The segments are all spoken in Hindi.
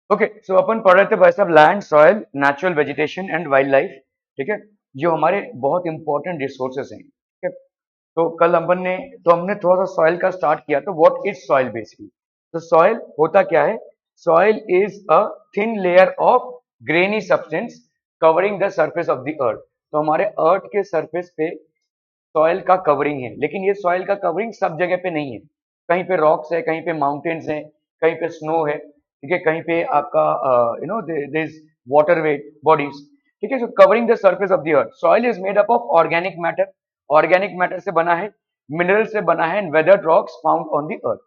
ओके, सो अपन पढ़ रहे थे भाई साहब land, soil, natural vegetation and wildlife. ठीक है, जो हमारे बहुत इंपॉर्टेंट रिसोर्सेज हैं। ठीक है, तो कल अपन ने तो हमने थोड़ा सा सॉइल का स्टार्ट किया, तो व्हाट इज सॉइल बेसिकली। तो सॉइल होता क्या है? Soil is a thin layer of granny substance covering the surface of the earth. तो हमारे अर्थ के सरफेस पे सॉइल का कवरिंग है, लेकिन ये सॉइल का कवरिंग सब जगह पे नहीं है। कहीं पे रॉक्स है, कहीं पे माउंटेन्स है, कहीं पे स्नो है। ठीक है, कहीं पे आपका there is water way bodies. ठीक है, so covering the surface of the earth. Soil is made up of organic matter. Organic matter से बना है, मिनरल से बना है, and weathered rocks found on the earth.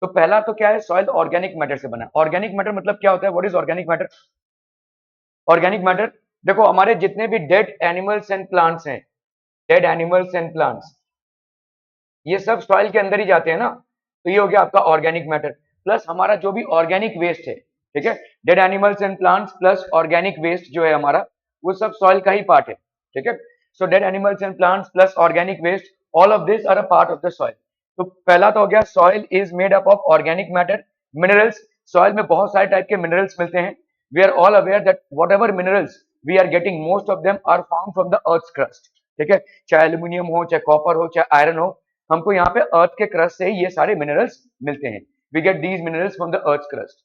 तो पहला तो क्या है, सॉइल ऑर्गेनिक मैटर से बना है। ऑर्गेनिक मैटर मतलब क्या होता है? What is organic matter? Organic matter, देखो हमारे जितने भी डेड एनिमल्स एंड प्लांट्स हैं, डेड एनिमल्स एंड प्लांट्स, ये सब सॉइल के अंदर ही जाते हैं ना। तो ये हो गया आपका ऑर्गेनिक मैटर। प्लस हमारा जो भी ऑर्गेनिक वेस्ट है, ठीक है, dead animals and plants plus organic waste जो है हमारा, वो सब सॉइल का ही पार्ट है। ठीक है, so dead animals and plants plus organic waste, all of this are a part of the soil. तो पहला तो हो गया soil is made up of organic matter. Minerals, soil में बहुत सारे टाइप के मिनरल्स मिलते हैं। We are all aware that whatever minerals we are getting, most of them are found from the earth crust. ठीक है, चाहे एल्यूमिनियम हो, चाहे कॉपर हो, चाहे आयरन हो, हमको यहाँ पे अर्थ के क्रस्ट से ही ये सारे मिनरल्स मिलते हैं। We get these minerals from the earth crust.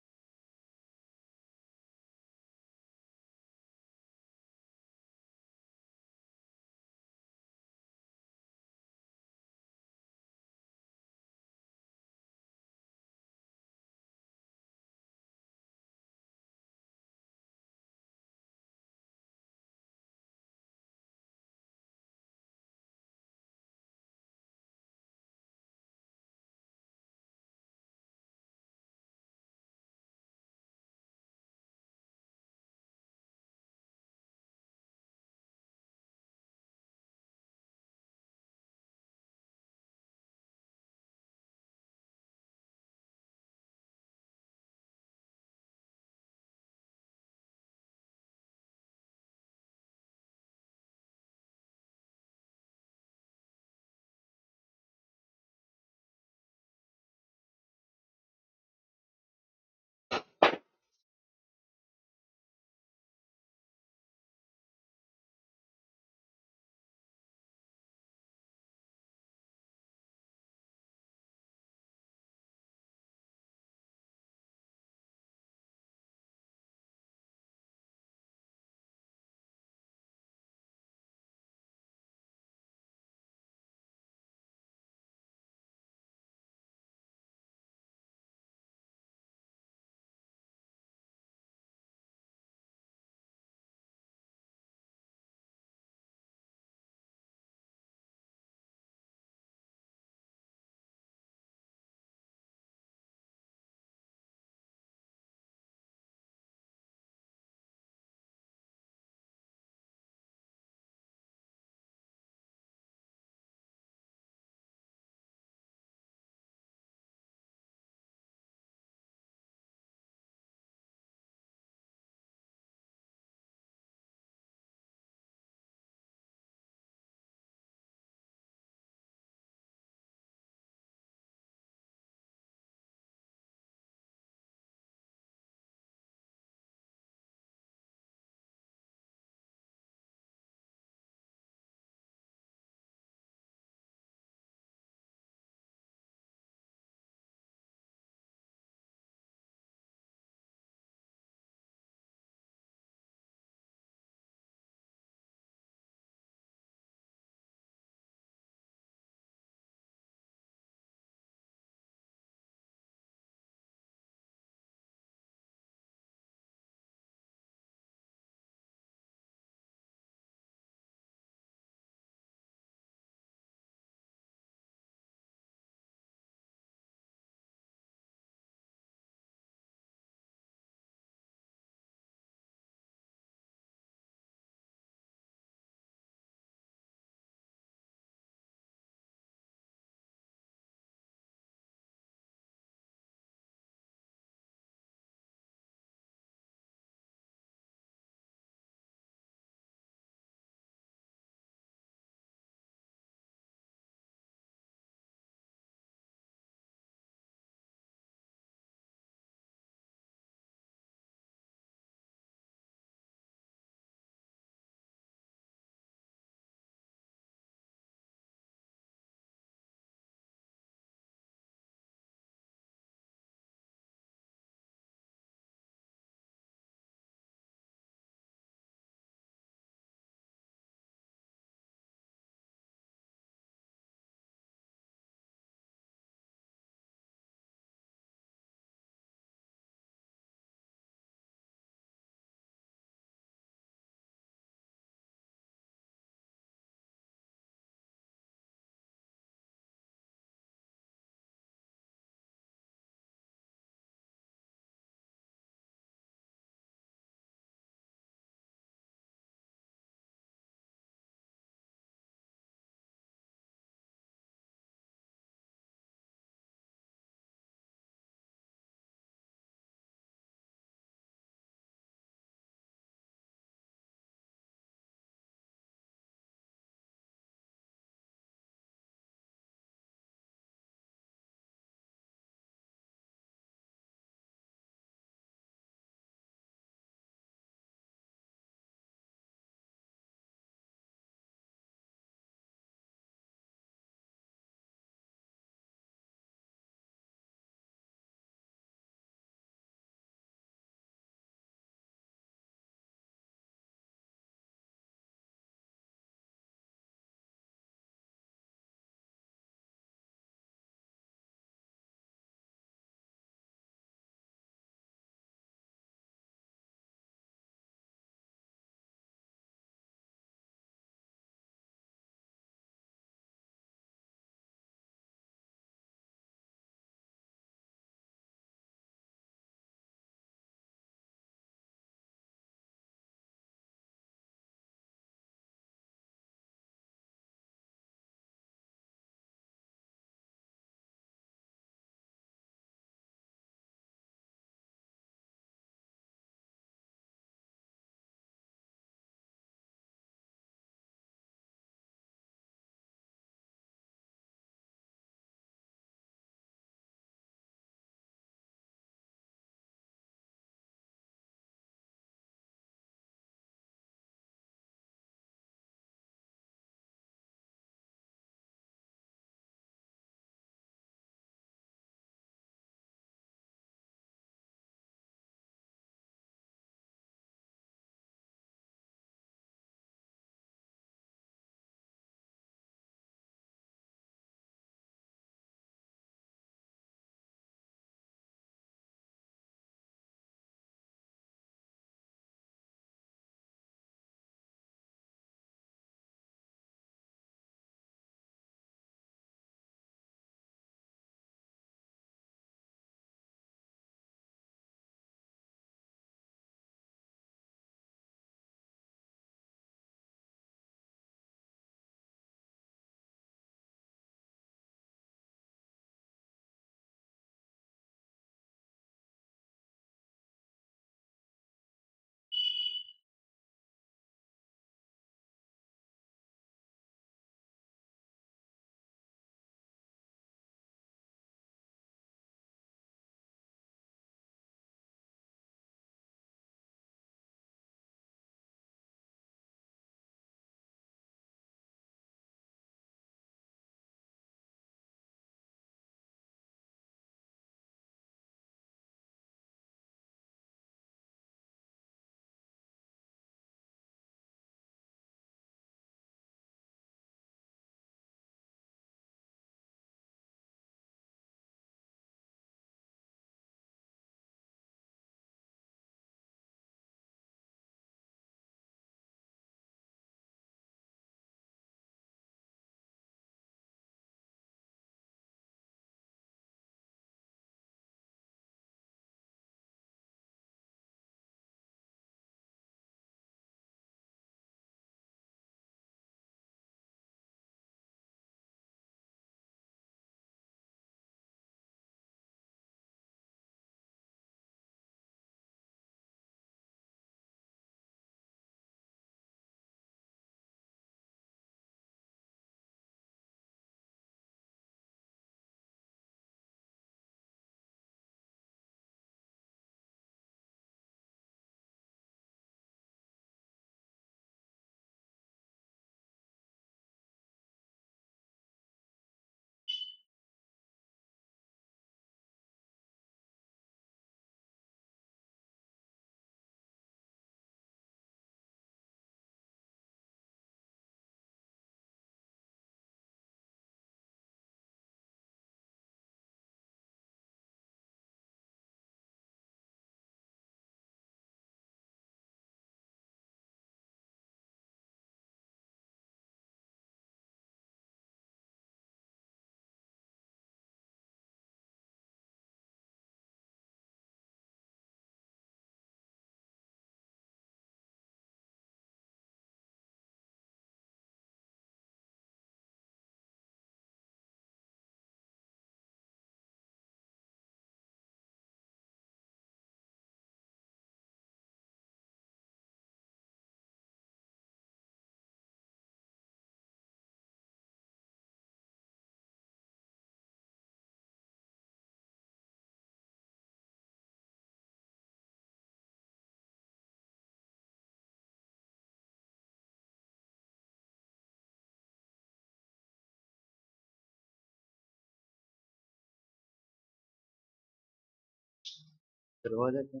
दरवाजा क्या?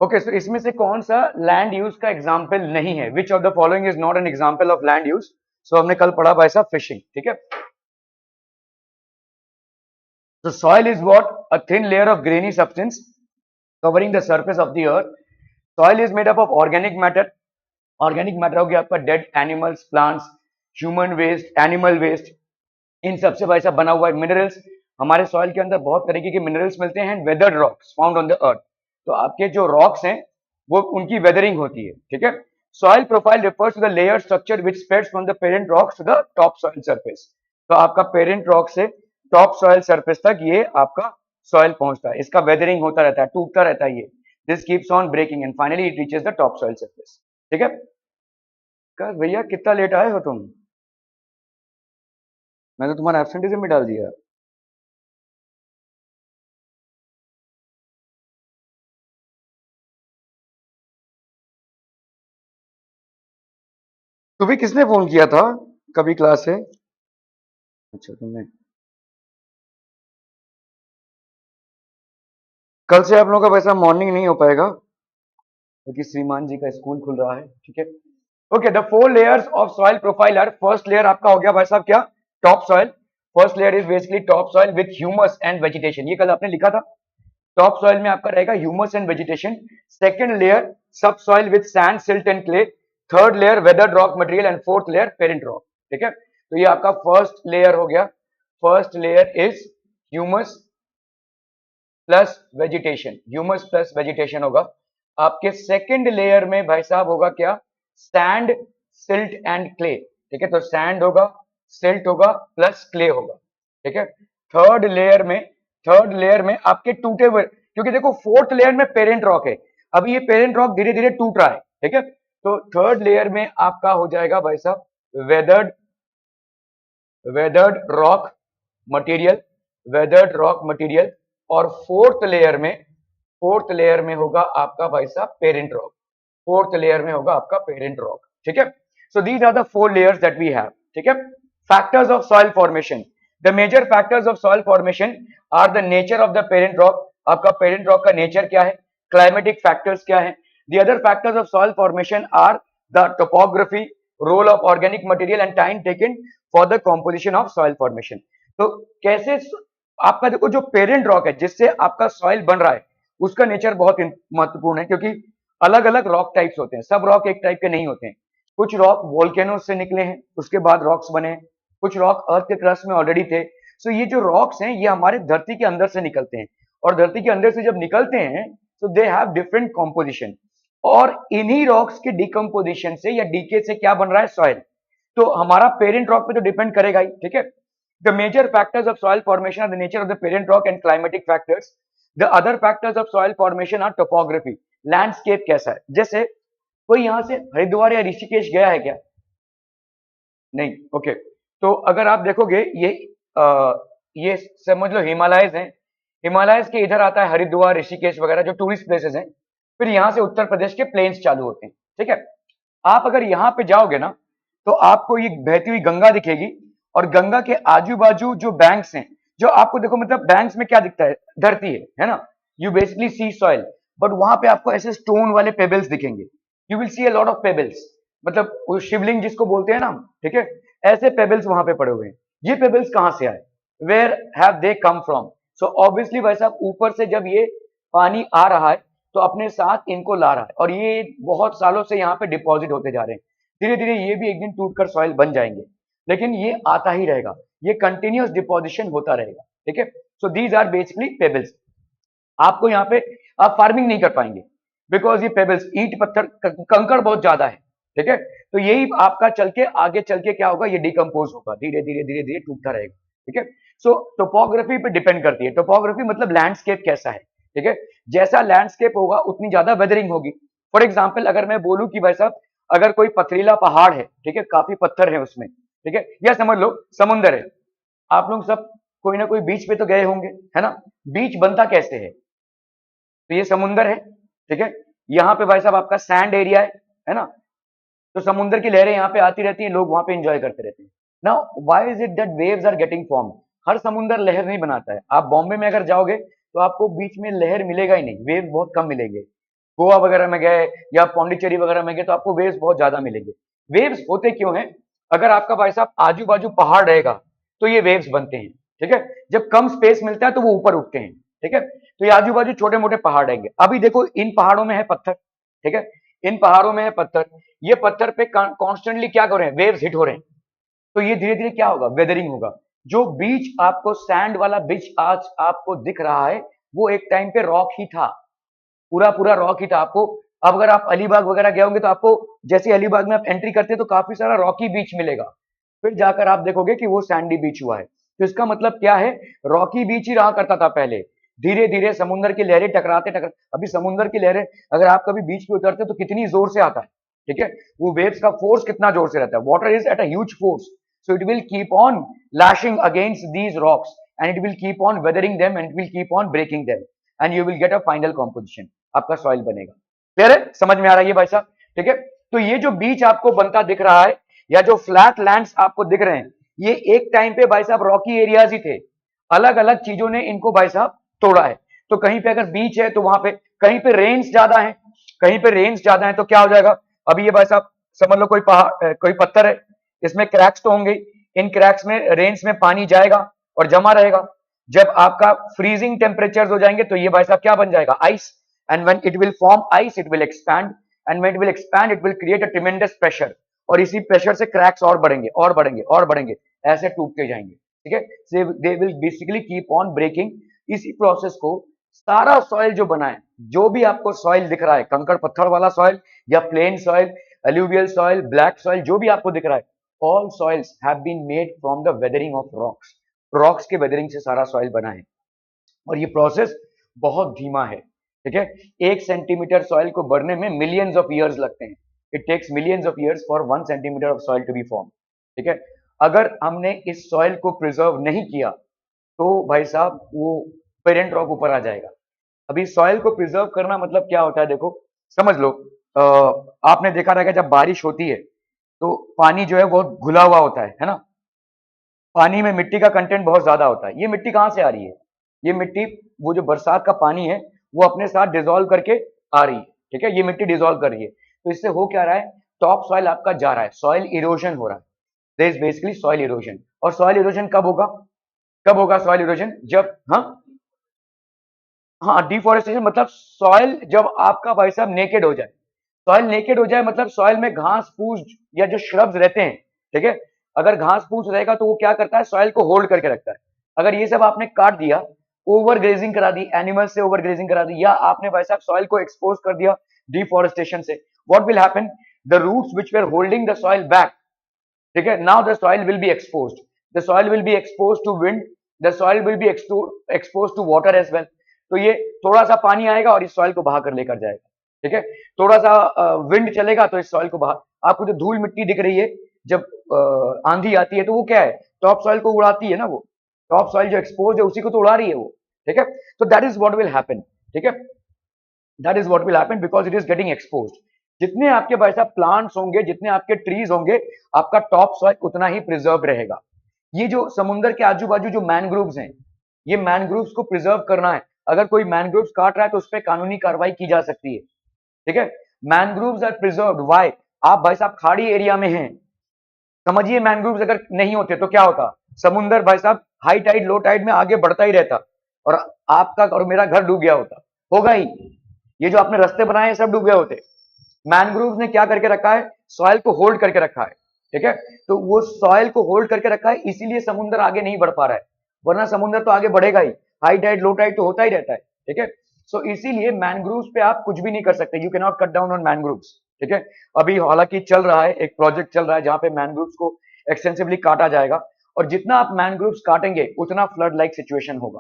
ओके, सो इसमें से कौन सा लैंड यूज का एग्जाम्पल नहीं है? Which of the following is not an example of land use? So हमने कल पढ़ा भाई साहब फिशिंग, ठीक है। So soil is what? A thin layer of grainy substance covering the surface of the earth. Soil is made up of organic matter. Organic matter हो गया आपका dead animals, plants, human waste, animal waste, इन सबसे भाई साहब बना हुआ है। मिनरल्स, हमारे सॉइल के अंदर बहुत तरीके के मिनरल्स मिलते हैं। Weathered rocks found on the earth, तो आपके जो रॉक्स हैं वो उनकी वेदरिंग होती है, ठीक है। Soil profile refers to the layer structure which spreads from the parent rocks to the top soil surface. तो आपका पेरेंट रॉक से टॉप सॉइल सरफेस तक ये आपका सॉइल पहुंचता है, इसका वेदरिंग होता रहता है, टूटता रहता है ये। This keeps on breaking and finally it reaches the top soil surface, ठीक है। कहा भैया कितना लेट आए हो तुम? मैंने तुम्हारा एब्सेंटिज्म भी डाल दिया। तुम्हें किसने फोन किया था कभी क्लास से? अच्छा तुमने। कल से आप लोगों का वैसा मॉर्निंग नहीं हो पाएगा क्योंकि श्रीमान जी का स्कूल खुल रहा है, ठीक है। Okay, the four layers of soil profile are, first layer आपका हो गया भाई साहब क्या? Top soil. First layer is basically top soil with humus and vegetation, ये कल आपने लिखा था। टॉप सॉइल में आपका रहेगा humus and vegetation. Second layer subsoil with sand, silt and clay. Third layer weathered rock material and fourth layer parent rock, ठीक है। तो ये आपका फर्स्ट लेयर हो गया। First layer is humus plus vegetation, humus plus vegetation होगा। आपके सेकंड लेयर में भाई साहब होगा क्या? सैंड, सिल्ट एंड क्ले, ठीक है। तो सैंड होगा, सिल्ट होगा प्लस क्ले होगा, ठीक है। थर्ड लेयर में, थर्ड लेयर में आपके टूटे हुए, क्योंकि देखो फोर्थ लेयर में पेरेंट रॉक है, अभी ये पेरेंट रॉक धीरे धीरे टूट रहा है, ठीक है। तो थर्ड लेयर में आपका हो जाएगा भाई साहब weathered, weathered rock material, weathered rock material. और फोर्थ लेयर में, फोर्थ लेयर में होगा आपका भाई साहब पेरेंट रॉक, फोर्थ लेयर में होगा आपका पेरेंट रॉक, ठीक है। So these are the four layers that we have, ठीक है। Factors of soil formation, the major factors of soil formation are the nature of the parent rock, आपका पेरेंट रॉक का नेचर क्या है, क्लाइमेटिक फैक्टर्स क्या है। The other factors of soil formation are the topography, role of organic material and time taken for the composition of soil formation. तो कैसे आपका देखो जो पेरेंट रॉक है जिससे आपका सॉइल बन रहा है उसका नेचर बहुत महत्वपूर्ण है, क्योंकि अलग अलग रॉक टाइप्स होते हैं, सब रॉक एक टाइप के नहीं होते हैं। कुछ रॉक वोल्केनो से निकले हैं उसके बाद रॉक्स बने हैं, कुछ रॉक अर्थ के क्रस्ट में ऑलरेडी थे। सो ये जो रॉक्स हैं ये हमारे धरती के अंदर से निकलते हैं, और धरती के अंदर से जब निकलते हैं तो दे हैव डिफरेंट कॉम्पोजिशन, और इन्हीं रॉक्स के डिकम्पोजिशन से या डीके से क्या बन रहा है? सॉइल। तो हमारा पेरेंट रॉक पे तो डिपेंड करेगा ही, ठीक है। The major factors of soil formation are the nature of the parent rock and climatic factors. The other factors of soil formation are topography, landscape कैसा है। जैसे कोई यहाँ से हरिद्वार या ऋषिकेश गया है क्या? नहीं, ओके। तो अगर आप देखोगे ये समझ लो हिमालयज हैं, हिमालयज के इधर आता है हरिद्वार, ऋषिकेश वगैरह जो टूरिस्ट प्लेसेस हैं। फिर यहाँ से उत्तर प्रदेश के प्लेन्स चालू होते हैं, ठीक है। आप अगर यहाँ पे जाओगे ना तो आपको ये बहती हुई गंगा दिखेगी, और गंगा के आजू बाजू जो बैंक्स हैं, जो आपको देखो मतलब बैंक्स में क्या दिखता है? धरती है ना। You basically see soil, but वहां पे आपको ऐसे स्टोन वाले पेबल्स दिखेंगे। You will see a lot of pebbles, मतलब वो शिवलिंग जिसको बोलते हैं ना, ठीक है। ऐसे पेबल्स वहां पे पड़े हुए हैं। ये पेबल्स कहाँ से आए? Where have they come from? So obviously भाई साहब ऊपर से जब ये पानी आ रहा है तो अपने साथ इनको ला रहा है, और ये बहुत सालों से यहाँ पे डिपॉजिट होते जा रहे हैं। धीरे धीरे ये भी एक दिन टूटकर सॉइल बन जाएंगे, लेकिन ये आता ही रहेगा, ये कंटिन्यूअस डिपोजिशन होता रहेगा, ठीक है। So these are basically pebbles. आपको यहाँ पे आप फार्मिंग नहीं कर पाएंगे, बिकॉज ये पेबल्स, ईंट पत्थर कंकड़ बहुत ज्यादा है, ठीक है। तो यही आपका चल के आगे चल के क्या होगा? ये डिकम्पोज होगा, धीरे धीरे धीरे धीरे टूटता रहेगा, ठीक है। सो टोपोग्राफी पे डिपेंड करती है। टोपोग्राफी मतलब लैंडस्केप कैसा है, ठीक है। जैसा लैंडस्केप होगा उतनी ज्यादा वेदरिंग होगी। फॉर एग्जाम्पल अगर मैं बोलूं कि भाई साहब अगर कोई पथरीला पहाड़ है, ठीक है, काफी पत्थर है उसमें, ठीक है, या समझ लो समुंदर है। आप लोग सब कोई ना कोई बीच पे तो गए होंगे, है ना। बीच बनता कैसे है? तो ये समुंदर है, ठीक है। यहाँ पे भाई साहब आपका सैंड एरिया है ना। तो समुद्र की लहरें यहाँ पे आती रहती हैं, लोग वहां पे एंजॉय करते रहते हैं। Now why is it that waves are getting form? हर समुद्र लहर नहीं बनाता है। आप बॉम्बे में अगर जाओगे तो आपको बीच में लहर मिलेगा ही नहीं, वेव बहुत कम मिलेंगे। गोवा वगैरह में गए या पौंडीचेरी वगैरह में गए तो आपको वेव्स बहुत ज्यादा मिलेंगे। वेव्स होते क्यों हैं? अगर आपका भाई साहब आजू बाजू पहाड़ रहेगा तो ये वेव्स बनते हैं, ठीक है। जब कम स्पेस मिलता है तो वो ऊपर उठते हैं, ठीक है। तो ये आजू बाजू छोटे मोटे पहाड़ रहेंगे। अभी देखो इन पहाड़ों में है पत्थर, ठीक है, इन पहाड़ों में है पत्थर। ये पत्थर पे कॉन्स्टेंटली क्या कर रहे हैं? वेव्स हिट हो रहे हैं। तो ये धीरे धीरे क्या होगा? वेदरिंग होगा। जो बीच आपको सैंड वाला बीच आज आपको दिख रहा है वो एक टाइम पे रॉक ही था, पूरा पूरा रॉक ही था। आपको अब अगर आप अलीबाग वगैरह गए होंगे तो आपको जैसे अलीबाग में आप एंट्री करते हैं तो काफी सारा रॉकी बीच मिलेगा, फिर जाकर आप देखोगे कि वो सैंडी बीच हुआ है। तो इसका मतलब क्या है? रॉकी बीच ही रहा करता था पहले। धीरे धीरे समुद्र की लहरें टकराते टकर अभी समुद्र की लहरें अगर आप कभी बीच पे उतरते तो कितनी जोर से आता है, ठीक है। वो वेव्स का फोर्स कितना जोर से रहता है। Water is at a huge force, so it will keep on lashing against these rocks and it will keep on weathering them and it will keep on breaking them and you will get a final composition, आपका सॉइल बनेगा। क्लियर है? समझ में आ रहा है ये भाई साहब? ठीक है। तो ये जो बीच आपको बनता दिख रहा है या जो फ्लैट लैंड्स आपको दिख रहे हैं ये एक टाइम पे भाई साहब रॉकी एरियाज ही थे। अलग अलग चीजों ने इनको भाई साहब तोड़ा है। तो कहीं पे अगर बीच है तो वहां पे कहीं पे रेंज ज्यादा है, कहीं पे रेंज ज्यादा है तो क्या हो जाएगा? अभी ये भाई साहब समझ लो कोई पहाड़ कोई पत्थर है, इसमें क्रैक्स तो होंगे। इन क्रैक्स में रेंज में पानी जाएगा और जमा रहेगा। जब आपका फ्रीजिंग टेम्परेचर हो जाएंगे तो ये भाई साहब क्या बन जाएगा? Ice. And when it will form ice it will expand and when it will expand it will create a tremendous pressure और इसी प्रेशर से क्रैक्स और बढ़ेंगे और बढ़ेंगे और बढ़ेंगे, ऐसे टूटते जाएंगे, ठीक है। They will basically keep on breaking. इसी प्रोसेस को सारा सॉइल जो बना है, जो भी आपको सॉइल दिख रहा है, कंकड़ पत्थर वाला सॉइल या plain soil, alluvial soil, black soil, जो भी आपको दिख रहा है, all soils have been made from the weathering of rocks. Rocks के वेदरिंग से सारा सॉइल बना है और ये प्रोसेस बहुत धीमा है, ठीक है। 1 सेंटीमीटर सॉइल को बढ़ने में मिलियंस ऑफ ईयर्स लगते हैं। It takes millions of years for 1 centimetre of soil to be form, ठीक है। अगर हमने इस सॉइल को प्रिजर्व नहीं किया तो भाई साहब वो पेरेंट रॉक ऊपर आ जाएगा। अभी सॉइल को प्रिजर्व करना मतलब क्या होता है? देखो समझ लो, आपने देखा रहेगा जब बारिश होती है तो पानी जो है बहुत घुला हुआ होता है ना। पानी में मिट्टी का कंटेंट बहुत ज्यादा होता है। ये मिट्टी कहाँ से आ रही है? ये मिट्टी वो जो बरसात का पानी है वो अपने साथ डिजोल्व करके आ रही है, ठीक है। ये मिट्टी डिजोल्व कर रही है तो इससे हो क्या रहा है? टॉप सॉइल आपका जा रहा है, सॉइल इरोजन हो रहा है। There is basically soil erosion. और सॉइल इरोजन कब होगा? कब होगा सॉइल इरोजन? जब हाँ डिफोरेस्टेशन मतलब सॉइल जब आपका भाई साहब नेकेड हो जाए। सॉइल नेकेड हो जाए मतलब सॉइल में घास फूस या जो श्रब्स रहते हैं, ठीक है। अगर घास फूस रहेगा तो वो क्या करता है? सॉइल को होल्ड करके रखता है। अगर ये सब आपने काट दिया, ओवर ग्रेजिंग करा दी, एनिमल से ओवर ग्रेजिंग करा दी, या आपने भाई साहब सॉइल को एक्सपोज कर दिया डिफोरेस्टेशन से, what will happen? The roots which were holding the soil back, ठीक है, now the soil will be exposed. The soil will be exposed to wind, the soil will be exposed to water as well. तो ये थोड़ा सा पानी आएगा और इस सॉइल को बहा कर लेकर जाएगा, ठीक है। थोड़ा सा विंड चलेगा तो इस सॉइल को बहा, आपको जो धूल मिट्टी दिख रही है जब आंधी आती है तो वो क्या है? टॉप सॉइल को उड़ाती है ना। वो टॉप सॉइल जो एक्सपोज है उसी को तो उड़ा रही है वो, ठीक है। तो that is what will happen, ठीक है। That is what will happen because it is getting exposed. जितने आपके भाई साहब प्लांट्स होंगे, जितने आपके ट्रीज होंगे, आपका टॉप सॉइल उतना ही प्रिजर्व रहेगा। ये जो समुद्र के आजू बाजू जो मैनग्रोव्स हैं, ये मैनग्रोव्स को प्रिजर्व करना है। अगर कोई मैनग्रोव्स काट रहा है तो उस पर कानूनी कार्रवाई की जा सकती है, ठीक है। Mangroves are preserved why? आप भाई साहब खाड़ी एरिया में हैं, समझिए। मैनग्रोव्स अगर नहीं होते तो क्या होता? समुद्र भाई साहब हाई टाइड लो टाइड में आगे बढ़ता ही रहता और आपका और मेरा घर डूब गया होता, होगा ही। ये जो आपने रास्ते बनाए हैं सब डूब गए होते। मैनग्रोव्स ने क्या करके रखा है? सॉइल को होल्ड करके रखा है, ठीक है। तो वो सॉइल को होल्ड करके रखा है, इसीलिए समुद्र आगे नहीं बढ़ पा रहा है, वरना समुद्र तो आगे बढ़ेगा ही। हाई टाइड लो टाइड तो होता ही रहता है, ठीक है। सो इसीलिए मैनग्रोव्स पे आप कुछ भी नहीं कर सकते। You can not cut down on mangroves, ठीक है। अभी हालांकि चल रहा है, एक प्रोजेक्ट चल रहा है जहां पे मैनग्रोव्स को एक्सटेंसिवली काटा जाएगा और जितना आप मैनग्रोव्स काटेंगे उतना फ्लड लाइक सिचुएशन होगा,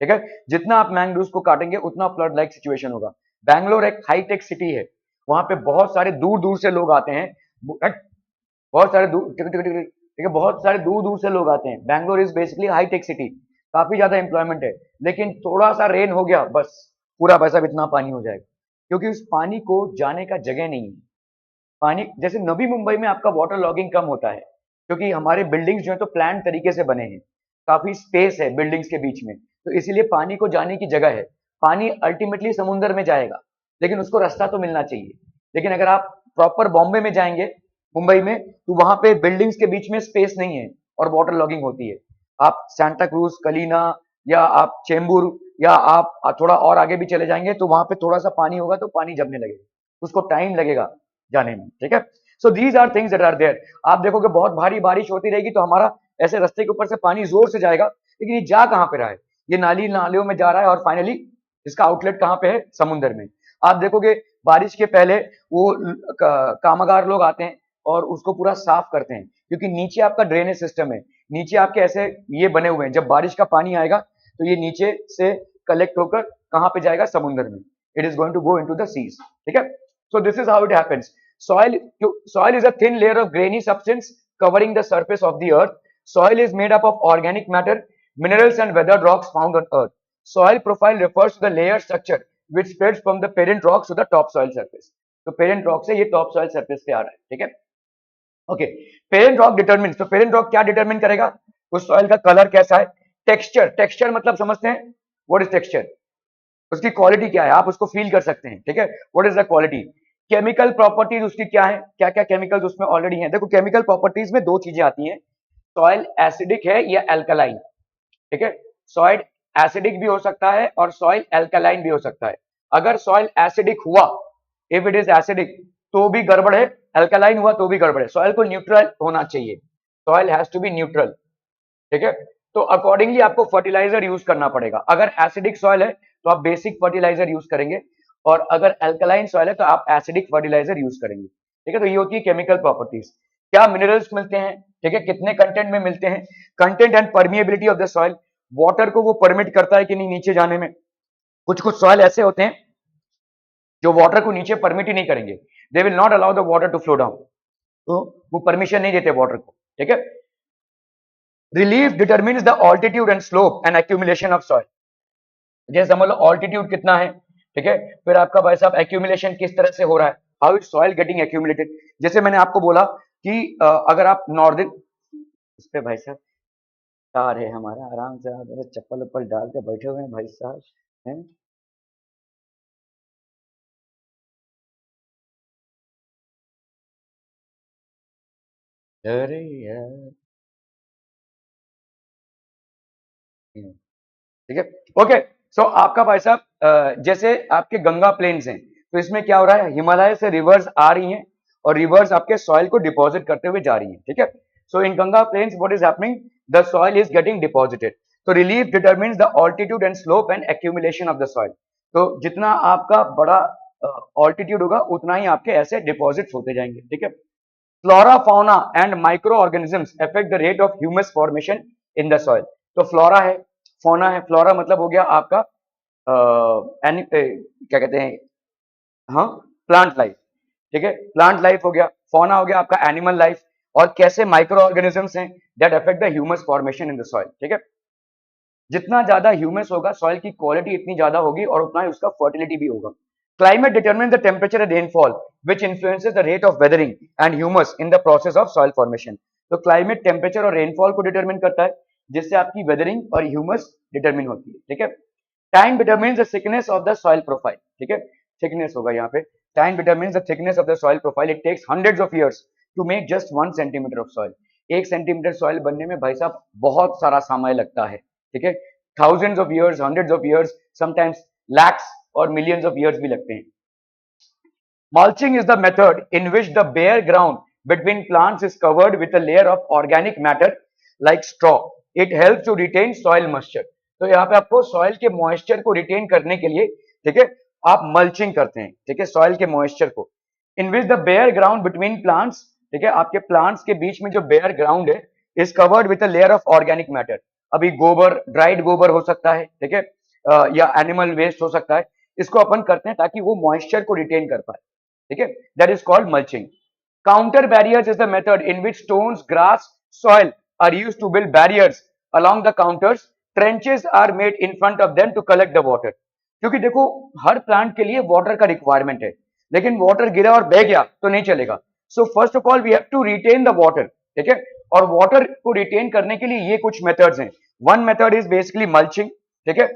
ठीक है। जितना आप मैंग्रोव्स को काटेंगे उतना फ्लड लाइक सिचुएशन होगा। बैंगलोर एक हाईटेक सिटी है, वहां पे बहुत सारे दूर दूर से लोग आते हैं। बहुत सारे दूर, ठीक है, बहुत सारे दूर दूर से लोग आते हैं। Bangalore is basically hi-tech city, काफी ज्यादा एम्प्लॉयमेंट है। लेकिन थोड़ा सा रेन हो गया बस पूरा पैसा इतना पानी हो जाएगा, क्योंकि उस पानी को जाने का जगह नहीं है। पानी जैसे नवी मुंबई में आपका वाटर लॉगिंग कम होता है क्योंकि हमारे बिल्डिंग्स जो है तो प्लान तरीके से बने हैं, काफी स्पेस है बिल्डिंग्स के बीच में, तो इसीलिए पानी को जाने की जगह है। पानी अल्टीमेटली समुद्र में जाएगा, लेकिन उसको रास्ता तो मिलना चाहिए। लेकिन अगर आप प्रॉपर बॉम्बे में जाएंगे, मुंबई में, तो वहां पे बिल्डिंग्स के बीच में स्पेस नहीं है और वाटर लॉगिंग होती है। आप सांता क्रूज, कलीना, या आप चेंबूर, या आप थोड़ा और आगे भी चले जाएंगे तो वहां पे थोड़ा सा पानी होगा तो पानी जमने लगेगा, उसको टाइम लगेगा जाने में, ठीक है। So these are things that are there. आप देखोगे बहुत भारी बारिश होती रहेगी तो हमारा ऐसे रास्ते के ऊपर से पानी जोर से जाएगा, लेकिन ये जा कहाँ पे रहा है, ये नाली नालियों में जा रहा है और फाइनली इसका आउटलेट कहाँ पे है, समुद्र में। आप देखोगे बारिश के पहले वो कामगार लोग आते हैं और उसको पूरा साफ करते हैं, क्योंकि नीचे आपका ड्रेनेज सिस्टम है, नीचे आपके ऐसे ये बने हुए हैं, जब बारिश का पानी आएगा तो ये नीचे से कलेक्ट होकर कहाँ पे जाएगा, समुद्र में। It is going to go into the seas, ठीक है। So this is how it happens. Soil is a thin layer of grainy substance covering the surface of the earth. Soil is made up of organic matter, minerals and weathered rocks found on earth. Soil profile refers to the layer structure which spreads from the parent rocks to the topsoil surface. तो parent rock से ये topsoil surface पे आ रहा है, ठीक है। ओके, पेरेंट रॉक डिटरमिन, तो पेरेंट रॉक क्या डिटरमिन करेगा, उस सॉइल का कलर कैसा है। टेक्सचर, टेक्सचर मतलब समझते हैं, व्हाट इज टेक्सचर, उसकी क्वालिटी क्या है, आप उसको फील कर सकते हैं, ठीक है। What is the quality. Chemical properties उसकी क्या है, क्या क्या केमिकल्स उसमें ऑलरेडी हैं। देखो केमिकल प्रॉपर्टीज में दो चीजें आती हैं, सॉइल एसिडिक है या एल्कलाइन, ठीक है। सॉइल एसिडिक भी हो सकता है और सॉइल एल्कलाइन भी हो सकता है। अगर सॉइल एसिडिक हुआ, इफ इट इज एसिडिक, तो भी गड़बड़ है, अल्कलाइन हुआ तो भी गड़बड़ है। सॉइल को न्यूट्रल होना चाहिए, soil has to be neutral, ठीक है। तो अकॉर्डिंगली आपको फर्टिलाइजर यूज करना पड़ेगा। अगर एसिडिक सॉइल है तो आप बेसिक फर्टिलाइजर यूज करेंगे, और अगर अल्कलाइन सॉइल है तो आप एसिडिक फर्टिलाइजर यूज करेंगे, ठीक है। तो ये होती है केमिकल प्रॉपर्टीज। क्या मिनरल्स मिलते हैं, ठीक है, कितने कंटेंट में मिलते हैं। Content and permeability of the soil, water को वो परमिट करता है कि नहीं नीचे जाने में। कुछ कुछ सॉइल ऐसे होते हैं जो वाटर को नीचे परमिट ही नहीं करेंगे, they will not allow the water to flow down, तो वो परमिशन नहीं देते वाटर को, ठीक है। Relief determines the altitude and slope and accumulation of soil. जैसे समझ लो ऑल्टीट्यूड कितना है, ठीक है, फिर आपका भाई साहब एक्यूमुलेशन किस तरह से हो रहा है, how is soil getting accumulated. जैसे मैंने आपको बोला कि अगर आप नॉर्दर्न, उस पे भाई साहब कार है हमारा, आराम से आप चप्पल उप्पल डाल के बैठे हुए हैं भाई साहब, हैं। अरे यार, ठीक है। ओके, सो आपका भाई साहब जैसे आपके गंगा प्लेन्स हैं, तो इसमें क्या हो रहा है, हिमालय से रिवर्स आ रही हैं और रिवर्स आपके सॉइल को डिपॉजिट करते हुए जा रही हैं, ठीक है। So in Ganga plains what is happening, the soil is getting deposited. तो relief determines the altitude and slope and accumulation of the soil. तो जितना आपका बड़ा ऑल्टीट्यूड होगा उतना ही आपके ऐसे डिपॉजिट होते जाएंगे, ठीक है। Flora, fauna and micro organisms affect the rate of humus formation in the soil. तो फ्लोरा है, फौना है। फ्लोरा मतलब हो गया आपका क्या कहते हैं, हाँ, प्लांट लाइफ, ठीक है, प्लांट लाइफ हो गया। फौना हो गया आपका एनिमल लाइफ। और कैसे माइक्रो ऑर्गेनिजम्स हैं that affect the humus formation in the soil, ठीक है। जितना ज्यादा ह्यूमस होगा सॉइल की क्वालिटी इतनी ज्यादा होगी और उतना ही उसका फर्टिलिटी भी होगा। Climate determine the temperature and rainfall which influences the rate of weathering and humus in the process of soil formation. तो क्लाइमेट टेम्परेचर और रेनफॉल को डिटरमिन करता है, जिससे आपकी वेदरिंग और ह्यूमस डिटरमिन होती है, ठीक है। Time determines the thickness of the soil profile, ठीक है, थिकनेस होगा यहाँ पे। Time determines the thickness of the soil profile, it takes hundreds of years to make just 1 centimetre of soil. 1 centimetre soil बनने में भाई साहब बहुत सारा समय लगता है, ठीक है। Thousands of years, hundreds of years, sometimes lakhs और मिलियंस ऑफ इयर्स भी लगते हैं। Mulching is the method in which the bare ground between plants is covered with a layer of organic matter like straw. It helps to retain soil moisture. तो यहाँ पे आपको सॉइल के मॉइस्चर को रिटेन करने के लिए, ठीक है, आप मल्चिंग करते हैं, ठीक है, सॉइल के मॉइस्चर को। In which the bare ground between plants, ठीक है, आपके प्लांट्स के बीच में जो बेयर ग्राउंड है is covered with a layer of organic matter. अभी गोबर, ड्राइड गोबर हो सकता है, ठीक है, या एनिमल वेस्ट हो सकता है, इसको अपन करते हैं ताकि वो मॉइस्चर को रिटेन कर पाए, ठीक है, that is called mulching. Counter barriers is the method in which stones, grass, soil are used to build barriers along the counters. Trenches are made in front of them to collect the water. क्योंकि देखो हर प्लांट के लिए वाटर का रिक्वायरमेंट है, लेकिन वाटर गिरा और बह गया तो नहीं चलेगा, so first of all we have to retain the water, ठीक है। और वाटर को रिटेन करने के लिए ये कुछ मेथड्स हैं। One method is basically mulching, ठीक है।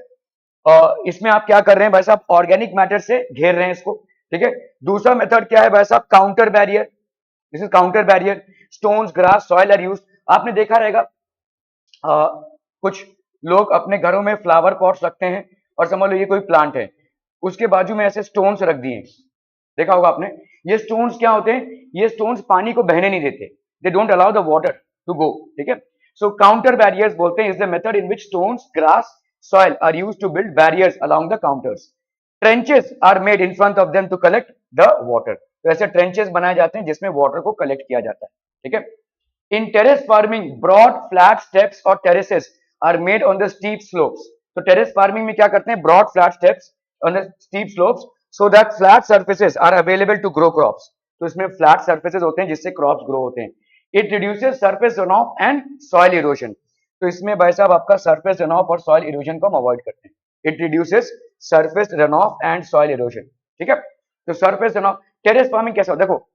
इसमें आप क्या कर रहे हैं भाई साहब, ऑर्गेनिक मैटर से घेर रहे हैं इसको, ठीक है। दूसरा मेथड क्या है भाई साहब, counter barrier, this is counter barrier. Stones, grass, soil are used. आपने देखा रहेगा कुछ लोग अपने घरों में फ्लावर पॉट्स रखते हैं और समझ लो ये कोई प्लांट है, उसके बाजू में ऐसे स्टोन्स रख दिए, देखा होगा आपने। ये स्टोन्स क्या होते हैं, ये स्टोन्स पानी को बहने नहीं देते, they don't allow the water to go, ठीक है। सो काउंटर बैरियर्स बोलते हैं is the method in which stones, grass, soil are used to build barriers along the counters. Trenches are made in front of them to collect the water. तो ऐसे ट्रेंचेस बनाए जाते हैं जिसमें वाटर को कलेक्ट किया जाता है, ठीक है। In terrace farming, broad flat steps or terraces are made on the steep slopes. तो terrace farming में क्या करते हैं, broad flat steps on the steep slopes so that flat surfaces are available to grow crops. तो इसमें flat surfaces होते हैं जिससे crops grow होते हैं. It reduces surface runoff and soil erosion. तो इसमें भाई साहब आपका surface runoff और soil erosion को हम avoid करते हैं. It reduces surface runoff and soil erosion. ठीक है? तो surface runoff, terrace farming कैसा हो, देखो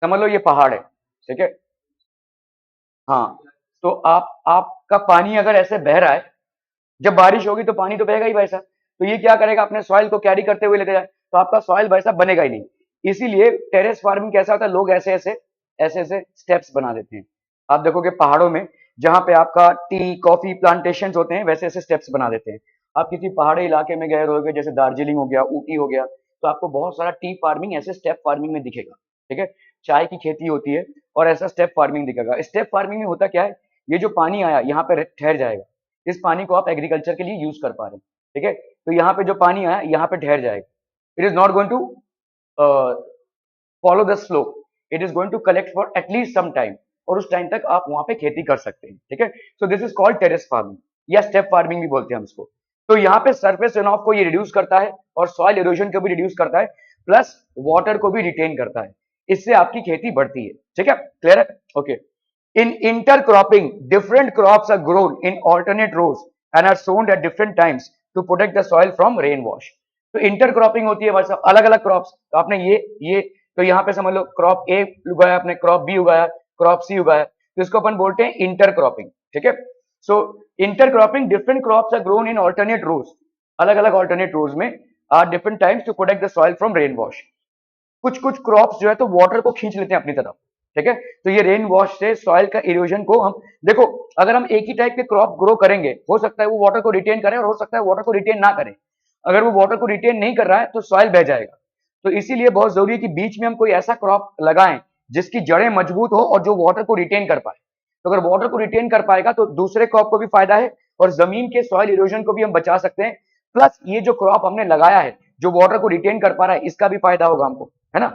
समझ लो ये पहाड़ है, ठीक है। हाँ, तो आपका पानी अगर ऐसे बह रहा है, जब बारिश होगी तो पानी तो बहेगा ही भाई साहब। तो ये क्या करेगा, अपने सॉइल को कैरी करते हुए लेके जाए, तो आपका सॉइल भाई साहब बनेगा ही नहीं। इसीलिए टेरेस फार्मिंग कैसा होता है, लोग ऐसे ऐसे स्टेप्स बना देते हैं। आप देखोगे पहाड़ों में जहां पे आपका टी कॉफी प्लांटेशन होते हैं, वैसे ऐसे स्टेप्स बना देते हैं। आप किसी पहाड़ी इलाके में गए रहोगे, जैसे दार्जिलिंग हो गया, ऊटी हो गया, तो आपको बहुत सारा टी फार्मिंग ऐसे स्टेप फार्मिंग में दिखेगा, ठीक है। चाय की खेती होती है और ऐसा स्टेप फार्मिंग दिखेगा। स्टेप फार्मिंग में होता क्या है, ये जो पानी आया यहाँ पे ठहर जाएगा, इस पानी को आप एग्रीकल्चर के लिए यूज कर पा रहे हैं, ठीक है। तो यहाँ पे जो पानी आया यहाँ पे ठहर जाएगा, it is not going to follow the slope, it is going to collect for at least some time, और उस टाइम तक आप वहां पे खेती कर सकते हैं, ठीक है। So this is called terrace farming या स्टेप फार्मिंग भी बोलते हैं हम इसको। तो यहाँ पे सरफेस रन ऑफ को ये रिड्यूस करता है और सॉइल इरोजन को भी रिड्यूस करता है, प्लस वाटर को भी रिटेन करता है, इससे आपकी खेती बढ़ती है, ठीक है। क्लियर है, okay. In intercropping, different crops are grown in alternate rows and are sown at different times to protect the soil from rain wash. तो इंटरक्रॉपिंग होती है भाई साहब, अलग अलग क्रॉप्स। तो आपने ये तो यहाँ पे समझ लो क्रॉप ए उगाया, आपने क्रॉप बी उगाया, क्रॉप सी उगाया, तो इसको अपन बोलते हैं इंटरक्रॉपिंग, ठीक है। So intercropping, different crops are grown in alternate rows, अलग अलग ऑल्टरनेट रोज में are different times to protect the soil from rain wash. कुछ कुछ क्रॉप्स जो है तो वाटर को खींच लेते हैं अपनी तरफ, ठीक है। तो ये रेन वॉश से सॉइल का इरोजन को हम देखो, अगर हम एक ही टाइप के क्रॉप ग्रो करेंगे, हो सकता है वो वाटर को रिटेन करे और हो सकता है वाटर को रिटेन ना करे। अगर वो वाटर को रिटेन नहीं कर रहा है तो सॉइल बह जाएगा। तो इसीलिए बहुत जरूरी है कि बीच में हम कोई ऐसा क्रॉप लगाएं जिसकी जड़ें मजबूत हो और जो वाटर को रिटेन कर पाए। तो अगर वाटर को रिटेन कर पाएगा तो दूसरे क्रॉप को भी फायदा है और जमीन के सॉइल इरोजन को भी हम बचा सकते हैं, प्लस ये जो क्रॉप हमने लगाया है जो वाटर को रिटेन कर पा रहा है, इसका भी फायदा होगा हमको, है ना।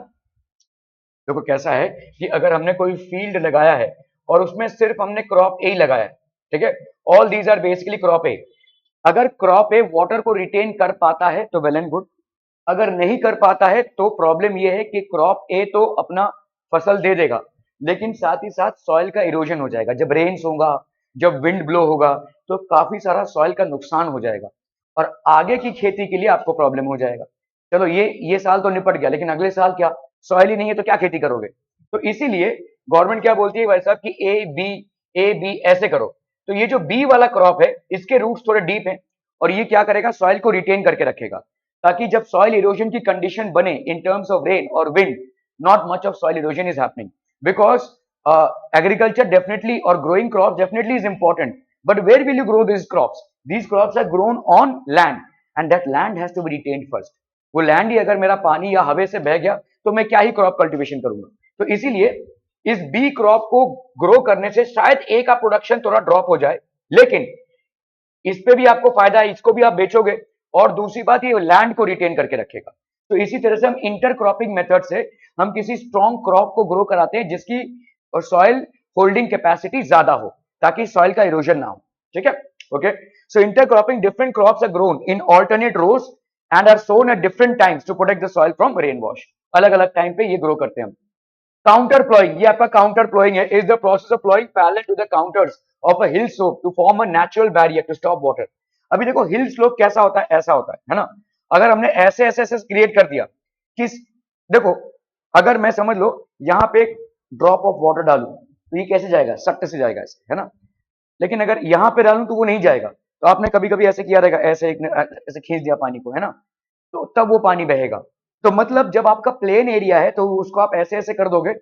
देखो कैसा है कि अगर हमने कोई फील्ड लगाया है और उसमें सिर्फ हमने क्रॉप ए लगाया है, ठीक है, all these are basically crop A. अगर क्रॉप ए वाटर को रिटेन कर पाता है तो वेल एंड गुड, अगर नहीं कर पाता है तो प्रॉब्लम यह है कि क्रॉप ए तो अपना फसल दे देगा, लेकिन साथ ही साथ सॉइल का इरोजन हो जाएगा। जब रेन्स होगा, जब विंड ब्लो होगा, तो काफी सारा सॉइल का नुकसान हो जाएगा और आगे की खेती के लिए आपको प्रॉब्लम हो जाएगा। चलो ये साल तो निपट गया, लेकिन अगले साल क्या, सॉइल ही नहीं है तो क्या खेती करोगे। तो इसीलिए गवर्नमेंट क्या बोलती है भाई साहब कि ए बी ऐसे करो। तो ये जो बी वाला क्रॉप है इसके रूट्स थोड़े डीप हैं और ये क्या करेगा, सॉइल को रिटेन करके रखेगा, ताकि जब सॉइल इरोजन की कंडीशन बने इन टर्म्स ऑफ रेन और wind, not much of soil erosion is happening, because agriculture definitely or growing crops definitely is important, but where will you grow these crops? These crops are grown on land and that land has to be retained first. वो लैंड ही अगर मेरा पानी या हवा से बह गया तो मैं क्या ही क्रॉप कल्टीवेशन करूंगा। तो इसीलिए इस बी क्रॉप को ग्रो करने से शायद ए का प्रोडक्शन थोड़ा ड्रॉप हो जाए, लेकिन इस पे भी आपको फायदा है, इसको भी आप बेचोगे और दूसरी बात ये लैंड को रिटेन करके रखेगा। तो इसी तरह से हम इंटरक्रॉपिंग मेथड से हम किसी स्ट्रॉन्ग क्रॉप को ग्रो कराते हैं जिसकी सॉइल होल्डिंग कैपेसिटी ज्यादा हो, ताकि सॉइल का इरोजन ना हो, ठीक है। Okay, so intercropping, different crops are grown in alternate rows and are sown at different times to protect the soil from rain wash. अलग अलग टाइम पे ये ग्रो करते हैं हम। काउंटर प्लॉइंग, ये आपका काउंटर प्लॉइंग है, is the process of ploughing parallel to the counters of a hill slope to form a natural barrier to stop water. अभी देखो हिल स्लोप कैसा होता है, ऐसा होता है ना। अगर हमने ऐसे ऐसे ऐसे क्रिएट कर दिया कि देखो अगर मैं समझ लो यहाँ पे एक ड्रॉप ऑफ वाटर डालूं तो ये कैसे जाएगा, सख्त से जाएगा ऐसे, है ना। लेकिन अगर यहाँ पे डालूं तो वो नहीं जाएगा। तो आपने कभी कभी ऐसे किया रहेगा, ऐसे ऐसे खींच दिया पानी को, है ना, तो तब वो पानी बहेगा। तो मतलब जब आपका प्लेन एरिया है तो उसको आप ऐसे ऐसे कर दोगे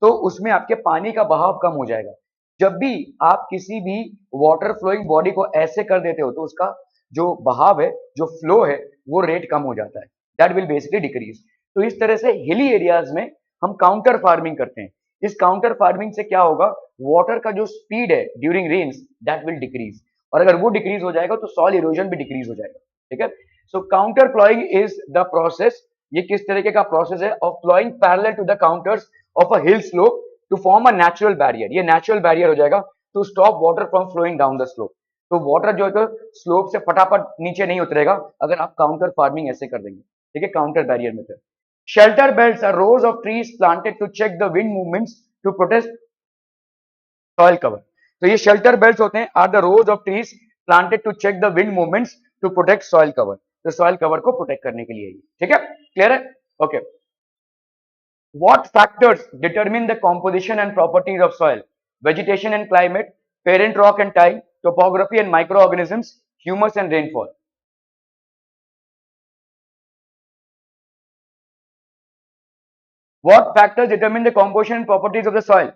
तो उसमें आपके पानी का बहाव कम हो जाएगा। जब भी आप किसी भी वाटर फ्लोइंग बॉडी को ऐसे कर देते हो तो उसका जो बहाव है, जो फ्लो है, वो रेट कम हो जाता है, दैट विल बेसिकली डिक्रीज। तो इस तरह से हिली एरियाज में हम काउंटर फार्मिंग करते हैं। इस काउंटर फार्मिंग से क्या होगा, वाटर का जो स्पीड है during rains that will decrease, और अगर वो डिक्रीज हो जाएगा तो सॉइल इरोजन भी डिक्रीज हो जाएगा। ठीक है। So contour ploughing is the process, ये किस तरीके का प्रोसेस है, of ploughing parallel to the counters of a hill slope to form a natural barrier. ये नेचुरल बैरियर हो जाएगा to stop water from flowing down the slope. तो वाटर जो है तो स्लोप से फटाफट नीचे नहीं उतरेगा अगर आप काउंटर फार्मिंग ऐसे कर देंगे। ठीक है, counter barrier method. Shelter belts are rows of trees planted to check the wind movements to protect soil cover. तो ये शेल्टर बेल्ट्स होते हैं, are the rows of trees planted to check the wind movements to protect soil cover. तो सॉइल कवर को प्रोटेक्ट करने के लिए। ठीक है, क्लियर है? Okay. What factors determine the composition and properties of soil? Vegetation and climate, parent rock and tile, topography and microorganisms, humus and rainfall. What factors determine the composition and properties of the soil?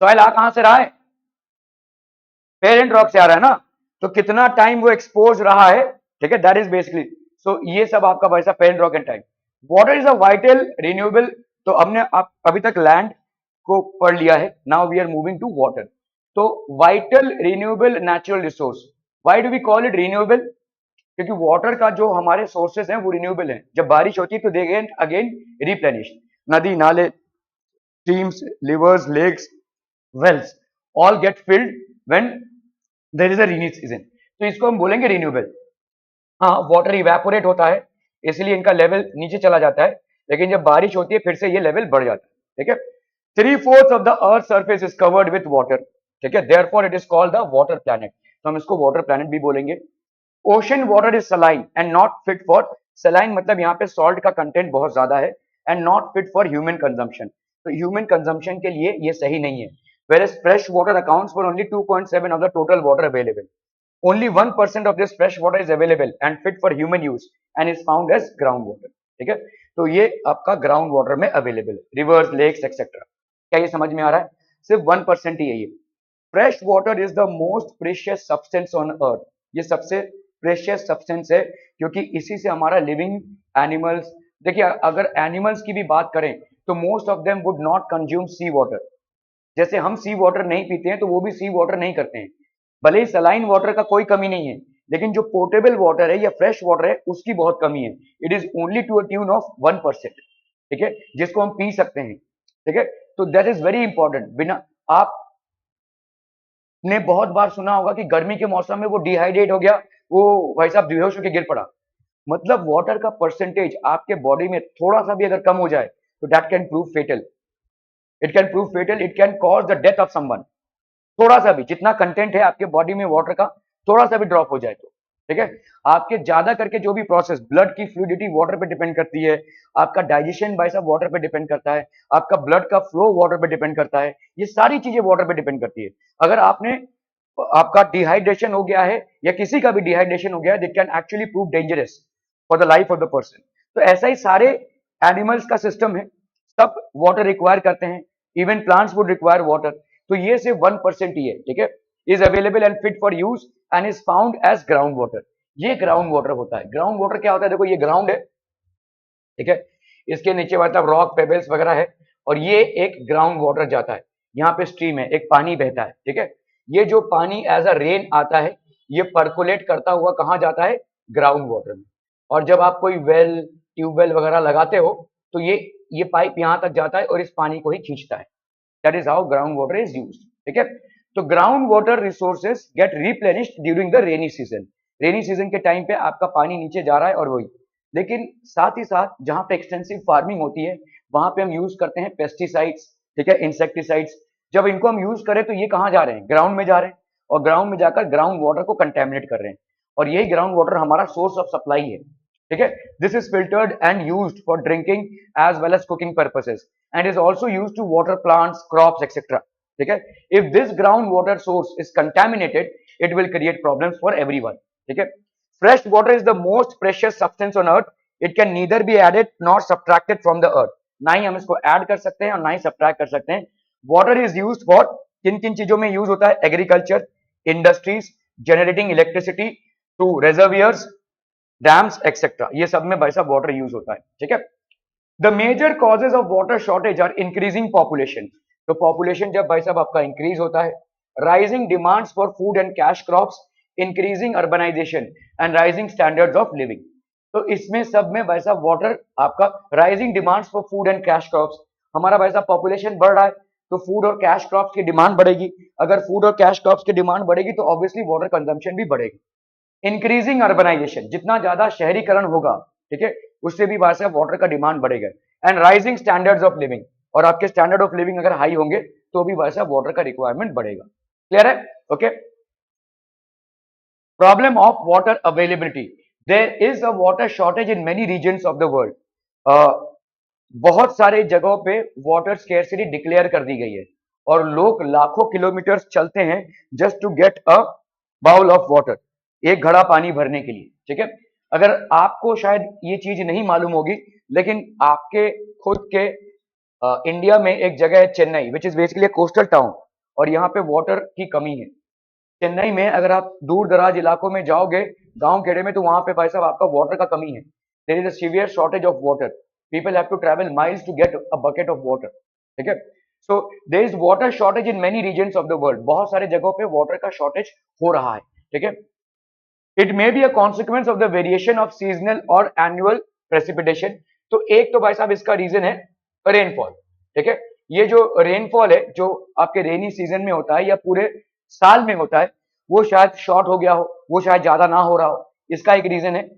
Soil आ कहां से रहा है? पेरेंट रॉक से आ रहा है ना। तो कितना टाइम वो एक्सपोज रहा है, ठीक है, दैट इज बेसिकली। सो ये सब आपका भाई साहब parent rock and time. Water is a vital renewable. तो हमने आप अभी तक लैंड को पढ़ लिया है, now we are moving to water. तो vital renewable natural resource. Why do we call it renewable? क्योंकि वाटर का जो हमारे सोर्सेज हैं वो रिन्यूएबल हैं। जब बारिश होती है तो दे गेट अगेन रिप्लेनिश। नदी नाले, streams, rivers, lakes, wells all get filled when there is a rainy season. तो इसको हम बोलेंगे रिन्यूएबल। हाँ, वाटर इवेपोरेट होता है इसलिए इनका लेवल नीचे चला जाता है, लेकिन जब बारिश होती है फिर से ये लेवल बढ़ जाता है। ठीक है। 3/4 of the earth surface is covered with water. ठीक है, therefore it is called the water planet. तो हम इसको वाटर प्लैनेट भी बोलेंगे। Ocean water is saline and not fit for, saline मतलब यहाँ पे सॉल्ट का कंटेंट बहुत ज्यादा है, and not fit for human consumption. तो ह्यूमन कंजम्पशन के लिए ये सही नहीं है। whereas fresh water accounts for only 2.7 of the total water available. Only 1% of this fresh water is available and fit for human use and is found as groundwater. ठीक है, तो ये आपका ग्राउंड वाटर में अवेलेबल है, रिवर्स, लेक्स एक्सेट्रा। क्या ये समझ में आ रहा है? सिर्फ 1% ही है ये। Fresh water is the most precious substance on अर्थ। ये सबसे प्रेशियस सब्सटेंस है क्योंकि इसी से हमारा लिविंग एनिमल्स, देखिए अगर एनिमल्स की भी बात करें तो most of them would not consume sea water. जैसे हम सी वाटर नहीं पीते हैं तो वो भी सी वाटर नहीं करते हैं। भले ही सलाइन वाटर का कोई कमी नहीं है, लेकिन जो पोर्टेबल वाटर है या फ्रेश वाटर है उसकी बहुत कमी है। It is only to a tune of 1%। ठीक है, जिसको हम पी सकते हैं। ठीक है, तो दैट इज वेरी इंपॉर्टेंट। बिना, आपने बहुत बार सुना होगा कि गर्मी के मौसम में वो डिहाइड्रेट हो गया, वो भाई साहब बेहोश होकर गिर पड़ा। मतलब वाटर का परसेंटेज आपके बॉडी में थोड़ा सा भी अगर कम हो जाए तो that can prove fatal. It can prove fatal, it can cause the death of someone. थोड़ा सा भी, जितना कंटेंट है आपके बॉडी में वाटर का, थोड़ा सा भी ड्रॉप हो जाए तो। ठीक है, आपके ज्यादा करके जो भी प्रोसेस, ब्लड की फ्लूइडिटी वाटर पे डिपेंड करती है, आपका डाइजेशन भाई साहब वाटर पे डिपेंड करता है, आपका ब्लड का फ्लो वाटर पे डिपेंड करता है, ये सारी चीजें वाटर पे डिपेंड करती है। अगर आपका डिहाइड्रेशन हो गया है या किसी का भी डिहाइड्रेशन हो गया है, that can actually prove dangerous for the life of the person. तो ऐसा ही सारे एनिमल्स का सिस्टम है, सब वाटर रिक्वायर करते हैं, even plants would require water. तो ये सिर्फ 1% ही है। ठीक है, is available and fit for use and is found as ground water. ये ग्राउंड वाटर होता है। ग्राउंड वाटर क्या होता है? देखो ये ग्राउंड है, ठीक है, इसके नीचे मतलब रॉक पेबल्स वगैरह है, और ये एक ग्राउंड वाटर जाता है। यहाँ पे स्ट्रीम है, एक पानी बहता है। ठीक है, ये जो पानी एज अ रेन आता है, ये पर्कुलेट करता हुआ कहाँ जाता है? ग्राउंड वाटर में। और जब आप कोई वेल, ट्यूबवेल वगैरह लगाते हो तो ये पाइप यहाँ तक जाता है और इस पानी को ही खींचता है। That is how ground water is used. ठीक है, तो ground water resources get replenished during the rainy season. Rainy season के टाइम पे आपका पानी नीचे जा रहा है और वही, लेकिन साथ ही साथ जहां पे एक्सटेंसिव फार्मिंग होती है वहां पे हम यूज करते हैं पेस्टिसाइड्स, ठीक है, इंसेक्टिसाइड्स। जब इनको हम यूज करें तो ये कहाँ जा रहे हैं? ग्राउंड में जा रहे हैं, और ग्राउंड में जाकर ग्राउंड वाटर को कंटेमिनेट कर रहे हैं, और यही ग्राउंड वाटर हमारा सोर्स ऑफ सप्लाई है। ठीक है. This is filtered and used for drinking as well as cooking purposes and is also used to water plants, crops etcetera. ठीक है. If this ground water source is contaminated it will create problems for everyone. ठीक है. Fresh water is the most precious substance on earth. It can neither be added not subtracted from the अर्थ. ना ही हम इसको ऐड कर सकते हैं और ना ही सब्ट्रैक्ट कर सकते हैं. वाटर इज यूज्ड फॉर किन किन चीजों में यूज होता है? Agriculture, industries, generating electricity, to reservoirs, dams etcetera. ये सब में भाई साहब वाटर यूज होता है. ठीक है. The major causes of water shortage are increasing population. तो पॉपुलेशन जब भाई साहब आपका इंक्रीज होता है, rising demands for food and cash crops, increasing urbanisation and rising standards of living. तो इसमें सब में भाई साहब वाटर आपका rising demands for food and cash crops. हमारा भाई साहब पॉपुलेशन बढ़ रहा है तो फूड और कैश क्रॉप्स की डिमांड बढ़ेगी. अगर फूड और कैश क्रॉप्स की डिमांड बढ़ेगी तो ऑब्वियसली वाटर कंजम्पशन भी बढ़ेगी. इंक्रीजिंग अर्बनाइजेशन, जितना ज्यादा शहरीकरण होगा, ठीक है, उससे भी वहां से वाटर का डिमांड बढ़ेगा. And rising standards of living, और आपके स्टैंडर्ड ऑफ लिविंग अगर हाई होंगे तो भी वैसा वाटर का रिक्वायरमेंट बढ़ेगा. क्लियर है? Okay. Problem of water availability. There is a water shortage in many regions of the world. बहुत सारे जगहों पे वाटर स्केर्सिटी डिक्लेयर कर दी गई है और लोग लाखों किलोमीटर चलते हैं just to get a bowl of water, एक घड़ा पानी भरने के लिए. ठीक है. अगर आपको शायद ये चीज नहीं मालूम होगी, लेकिन आपके खुद के इंडिया में एक जगह है चेन्नई, विच इज बेसिकली कोस्टल टाउन, और यहाँ पे वाटर की कमी है. चेन्नई में अगर आप दूर दराज इलाकों में जाओगे, गांव खेड़े में, तो वहां पे भाई साहब आपका वाटर का कमी है. There is a severe shortage of water. People have to travel miles to get a bucket of water. ठीक है. So there is water shortage in many regions of the world. बहुत सारे जगहों पे वाटर का शॉर्टेज हो रहा है. ठीक है. It may be a consequence of the variation of seasonal और एनुअल प्रेसिपिटेशन. तो एक तो भाई साहब इसका रीजन है रेनफॉल. ठीक है. ये जो रेनफॉल है जो आपके रेनी सीजन में होता है या पूरे साल में होता है, वो शायद शॉर्ट हो गया हो, वो शायद ज्यादा ना हो रहा हो, इसका एक रीजन है.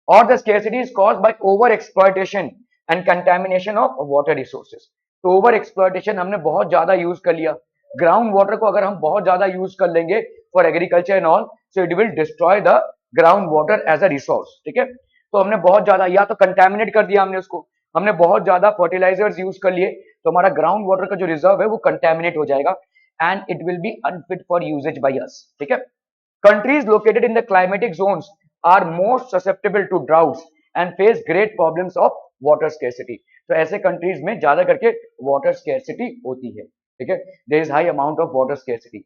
और the scarcity is caused by over exploitation and contamination of water resources. तो ओवर एक्सप्लॉयटेशन, हमने बहुत ज्यादा यूज कर लिया ग्राउंड वाटर को. अगर हम बहुत ज्यादा यूज कर लेंगे for agriculture and all, so it will destroy the ground water as a resource. ठीक है. तो हमने बहुत ज्यादा या तो कंटेमिनेट कर दिया हमने उसको, हमने बहुत ज्यादा फर्टिलाइजर्स यूज कर लिए, तो हमारा ग्राउंड वाटर का जो रिजर्व है वो कंटेमिनेट हो जाएगा and it will be unfit for uses by us. ठीक है. Countries located in the climatic zones are most susceptible to droughts and face great problems of water scarcity. तो ऐसे कंट्रीज में ज्यादा करके वाटर स्केर्सिटी होती है. ठीक है. There is high amount of water scarcity.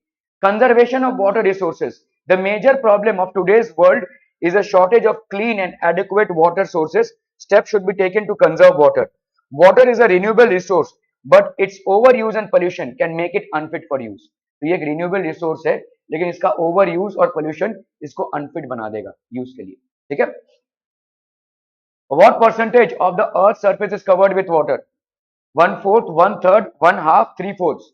Conservation of water resources. The major problem of today's world is a shortage of clean and adequate water sources. Steps should be taken to conserve water. Water is a renewable resource, but its overuse and pollution can make it unfit for use. तो ये एक renewable resource है, लेकिन इसका overuse और pollution इसको unfit बना देगा use के लिए. ठीक है. What percentage of the earth's surface is covered with water? 1/4, 1/3, 1/2, 3/4.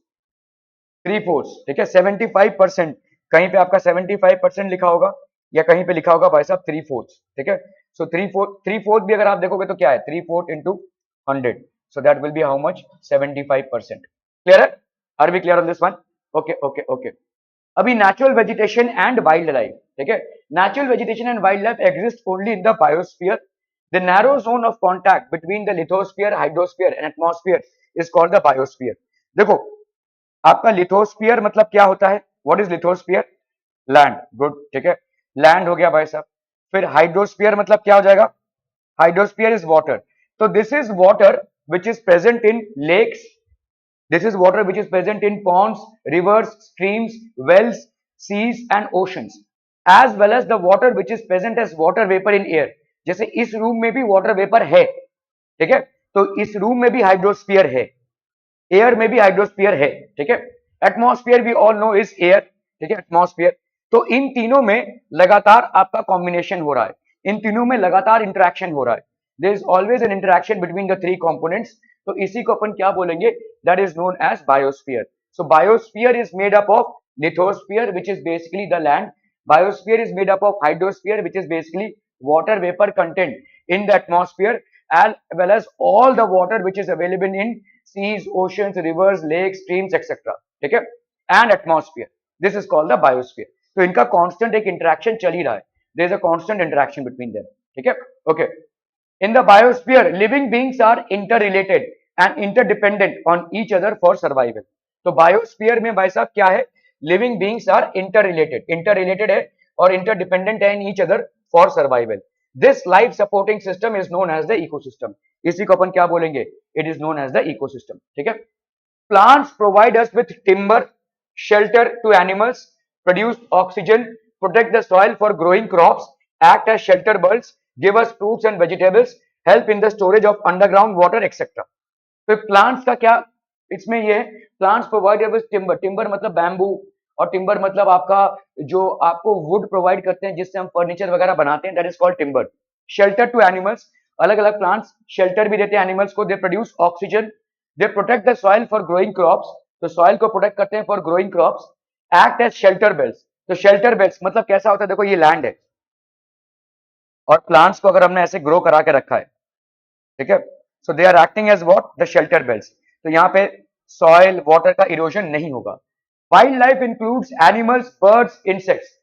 3/4. ठीक है. 75%. कहीं पे आपका 75% लिखा होगा या कहीं पे लिखा होगा भाई साहब 3/4. ठीक है. सो 3/4 भी अगर आप देखोगे तो क्या है 3/4 into 100. So that will be how much? 75%. Clear है? Are we clear on this one? Okay okay okay. अभी natural vegetation and wildlife. ठीक है. Natural vegetation and wildlife exist only in the biosphere. The narrow zone of contact between the lithosphere, hydrosphere and atmosphere is called the biosphere. देखो आपका लिथोस्फीयर मतलब क्या होता है? What is lithosphere? Land. Good. ठीक है. लैंड हो गया भाई साहब. फिर हाइड्रोस्फीयर मतलब क्या हो जाएगा? Hydrosphere is water. तो this is water which is present in lakes. This is water which is present in ponds, rivers, streams, wells, seas and oceans, as well as the water which is present as water vapour in air. जैसे इस रूम में भी वाटर वेपर है. ठीक है. तो इस रूम में भी हाइड्रोस्फीयर है, एयर में भी हाइड्रोस्फीयर है. ठीक है. Atmosphere we all know is air. ठीक है. एटमॉस्फेयर. तो इन तीनों में लगातार आपका कॉम्बिनेशन हो रहा है, इन तीनों में लगातार इंटरेक्शन हो रहा है. There is always an interaction between the three components. तो इसी को अपन क्या बोलेंगे? That is known as biosphere. So biosphere is made up of lithosphere which is basically the land. Biosphere is made up of hydrosphere which is basically water vapour content in the atmosphere, as well as all the water which is available in seas, oceans, rivers, lakes, streams, etc. ठीक है. and atmosphere. This is called the biosphere. तो इनका constant एक interaction चल ही रहा है. There is a constant interaction between them. ठीक है. Okay. In the biosphere, living beings are interrelated and interdependent on each other for survival. तो बायोस्फीयर में भाई साहब क्या है? Living beings are interrelated, interrelated है और इंटरडिपेंडेंट है in each other for survival. This life supporting system is known as the ecosystem. इसी को अपन क्या बोलेंगे? It is known as the ecosystem. ठीक है. Plants provide us with timber, shelter to animals, produce oxygen, protect the soil for growing crops, act as shelter bulbs, give us fruits and vegetables, help in the storage of underground water, etc. तो प्लांट्स का क्या इसमें ये है? Plants provide with timber. Timber मतलब बैम्बू, और टिम्बर मतलब आपका जो आपको वुड प्रोवाइड करते हैं जिससे हम फर्नीचर वगैरह बनाते हैं, that is called timber. Shelter to animals, अलग अलग प्लांट्स शेल्टर भी देते हैं एनिमल्स को. They produce oxygen. They protect the soil for growing crops, तो सॉइल को प्रोटेक्ट करते हैं for growing crops. Act as shelter belts, तो शेल्टर बेल्स मतलब कैसा होता है? देखो ये लैंड है और प्लांट्स को अगर हमने ऐसे ग्रो करा के रखा है, ठीक है, so they are acting as what? The shelter belts. तो यहाँ पे सॉइल वाटर का इरोजन नहीं होगा. Wildlife includes animals, birds, insects.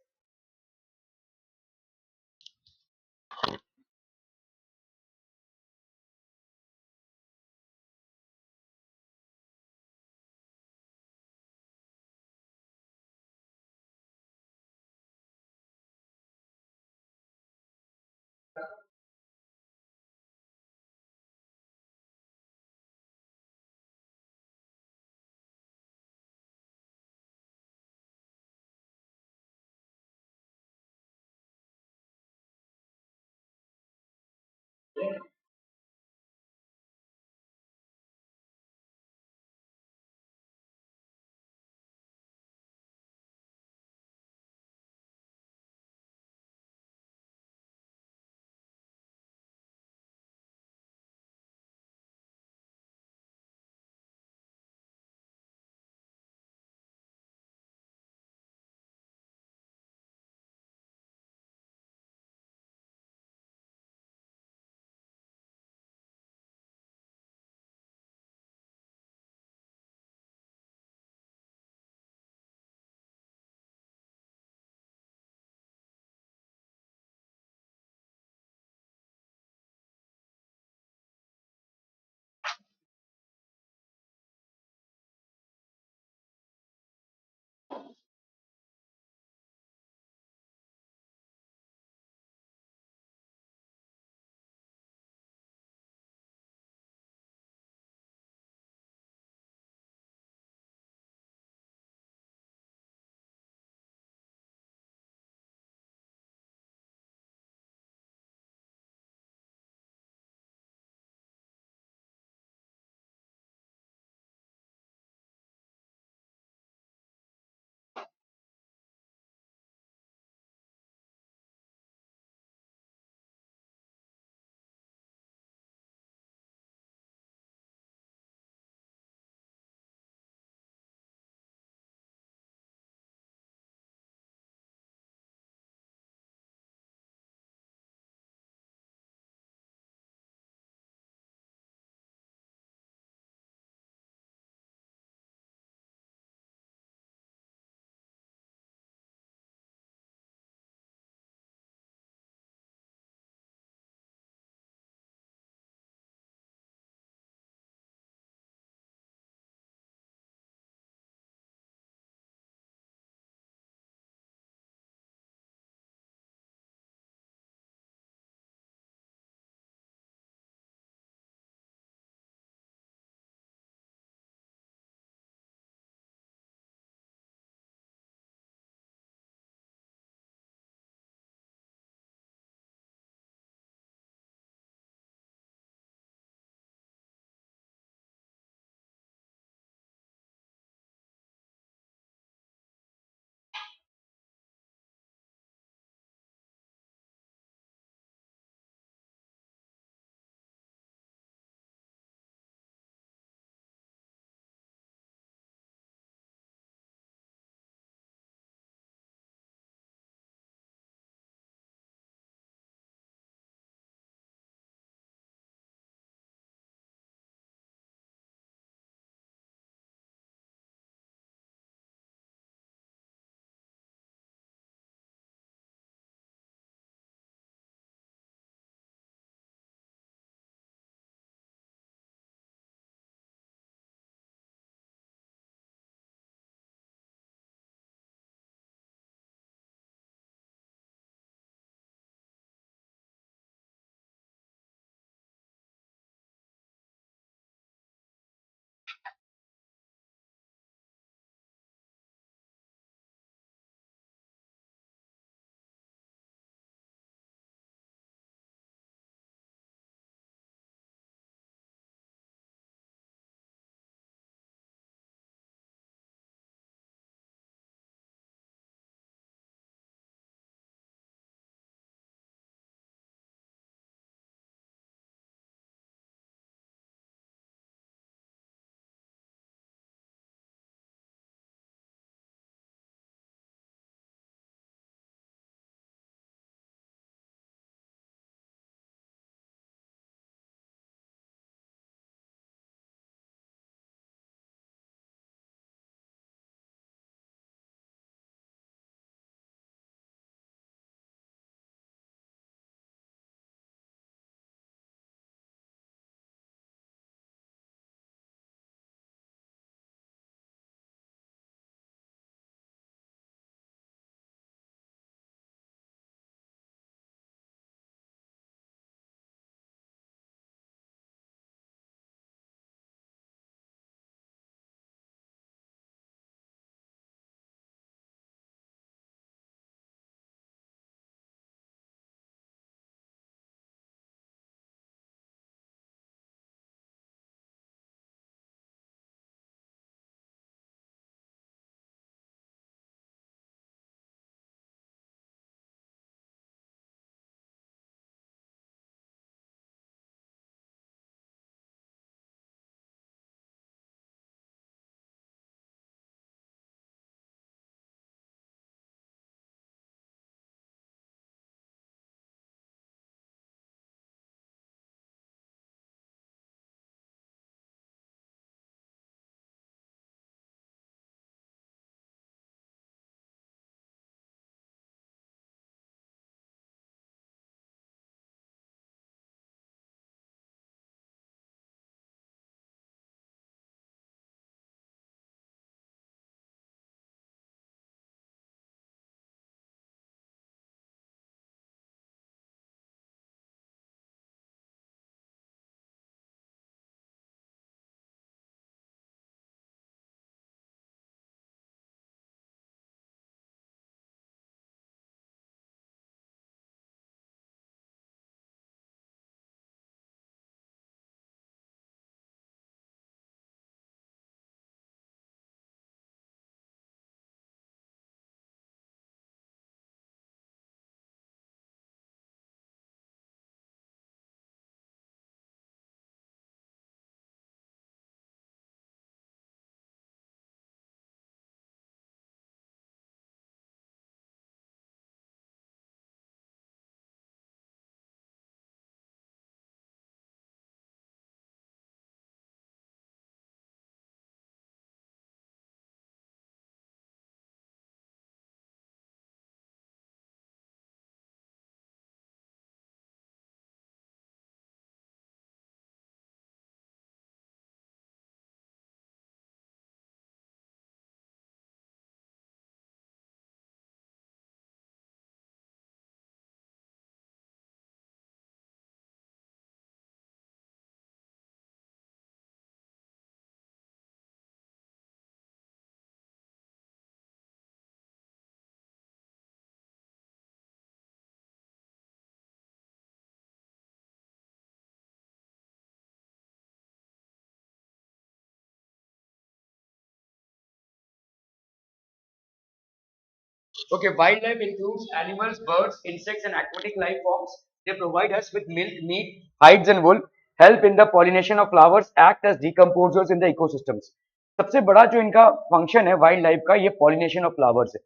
Okay, wildlife includes animals, birds, insects, and aquatic life forms. They provide us with milk, meat, hides, and wool, help in the pollination of flowers, act as decomposers in the ecosystems. सबसे बड़ा जो इनका फंक्शन है वाइल्ड लाइफ का ये पॉलिनेशन ऑफ फ्लावर्स है.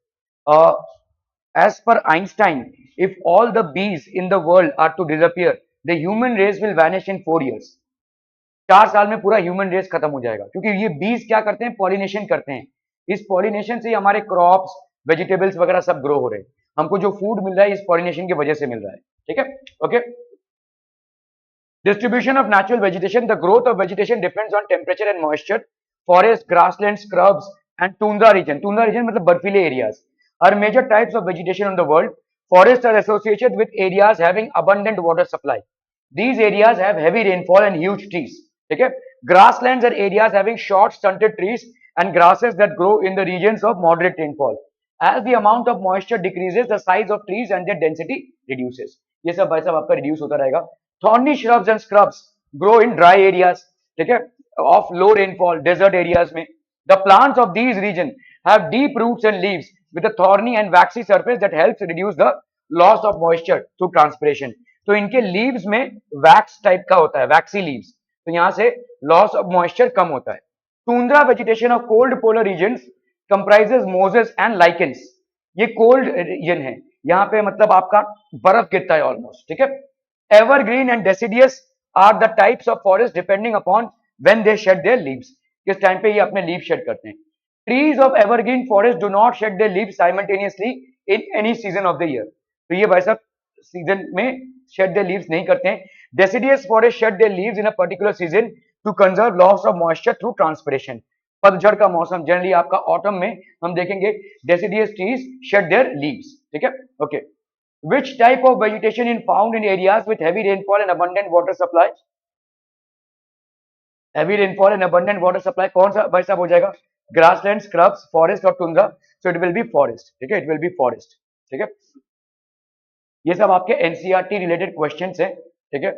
As per Einstein, if all the bees in the world are to disappear, the human race will vanish in 4 years. 4 साल में पूरा ह्यूमन रेस खत्म हो जाएगा क्योंकि ये बीज क्या करते हैं, पॉलिनेशन करते हैं. इस पॉलिनेशन से ही हमारे क्रॉप्स, वेजिटेबल्स वगैरह सब ग्रो हो रहे हैं. हमको जो फूड मिल रहा है इस पॉलिनेशन की वजह से मिल रहा है. ठीक है. Okay. Distribution of natural vegetation. The growth of vegetation depends on temperature and moisture. Forest, grasslands, scrubs, and tundra region. Tundra region मतलब बर्फीले areas are major types of vegetation in the world. Forests are associated with areas having abundant water supply. These areas have heavy rainfall and huge trees. ठीक है. Grasslands are areas having short stunted trees and grasses that grow in the regions of moderate rainfall. As the amount of moisture decreases, the size of trees and their density reduces. ये सब भाई साहब आपका reduce होता रहेगा. Thorny shrubs and scrubs grow in dry areas, ठीक है, of low rainfall desert areas में. The plants of these regions have deep roots and leaves with a thorny and waxy surface that helps reduce the loss of moisture through transpiration. तो इनके leaves में wax type का होता है, waxy leaves. तो यहाँ से loss of moisture कम होता है. Tundra vegetation of cold polar regions comprises mosses and lichens. ये cold region है, यहाँ पे मतलब आपका बर्फ गिरता है almost. ठीक है. Evergreen and deciduous are the types of forest depending upon when they shed their leaves. किस टाइम पे ये अपने leaves shed करते हैं. Trees of evergreen forest do not shed their leaves simultaneously in any season of the year. तो ये भाई साहब सीजन में shed their leaves नहीं करते हैं. Deciduous forest shed their leaves in a particular season to conserve loss of moisture through transpiration. पतझड़ का मौसम जनरली आपका ऑटम में हम देखेंगे deciduous trees shed their leaves. ठीक है. Okay. Which type of vegetation is found in areas with heavy rainfall and abundant water supply? Heavy rainfall and abundant water supply कौन सा भाई साहब हो जाएगा? Grassland, scrubs, forest और tundra. So it will be forest. ठीक है, it will be forest. ठीक है. ये सब आपके NCERT related questions हैं. ठीक है.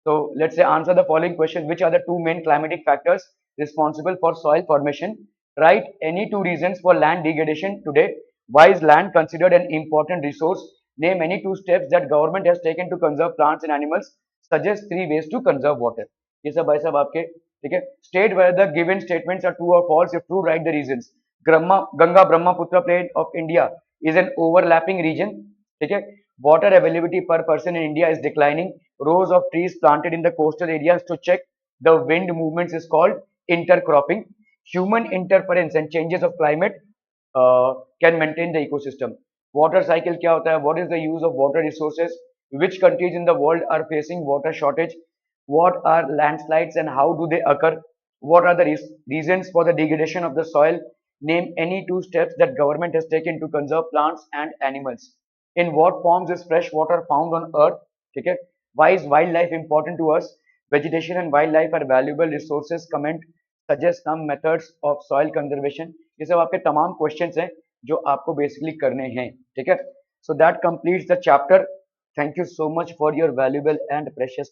So let's say answer the following question. Which are the two main climatic factors responsible for soil formation? Write any two reasons for land degradation today. Why is land considered an important resource? Name any two steps that government has taken to conserve plants and animals. Suggest three ways to conserve water. ये सब भाई साहब आपके ठीक है. State whether the given statements are true or false. If true, write the reasons. Ganga Brahmaputra plain of India is an overlapping region. ठीक है. Water availability per person in India is declining. Rows of trees planted in the coastal areas to check the wind movements is called intercropping. Human interference and changes of climate can maintain the ecosystem. Water cycle क्या होता है? What is the use of water resources? Which countries in the world are facing water shortage? What are landslides and how do they occur? What are the reasons for the degradation of the soil? Name any two steps that government has taken to conserve plants and animals. In what forms is fresh water found on earth? ठीक है. Why is wildlife important to us? Vegetation and wildlife are valuable resources. Comment. Suggest some methods of soil conservation. ये सब आपके तमाम क्वेश्चंस हैं जो आपको बेसिकली करने हैं. ठीक है. So that completes the chapter. Thank you so much for your valuable and precious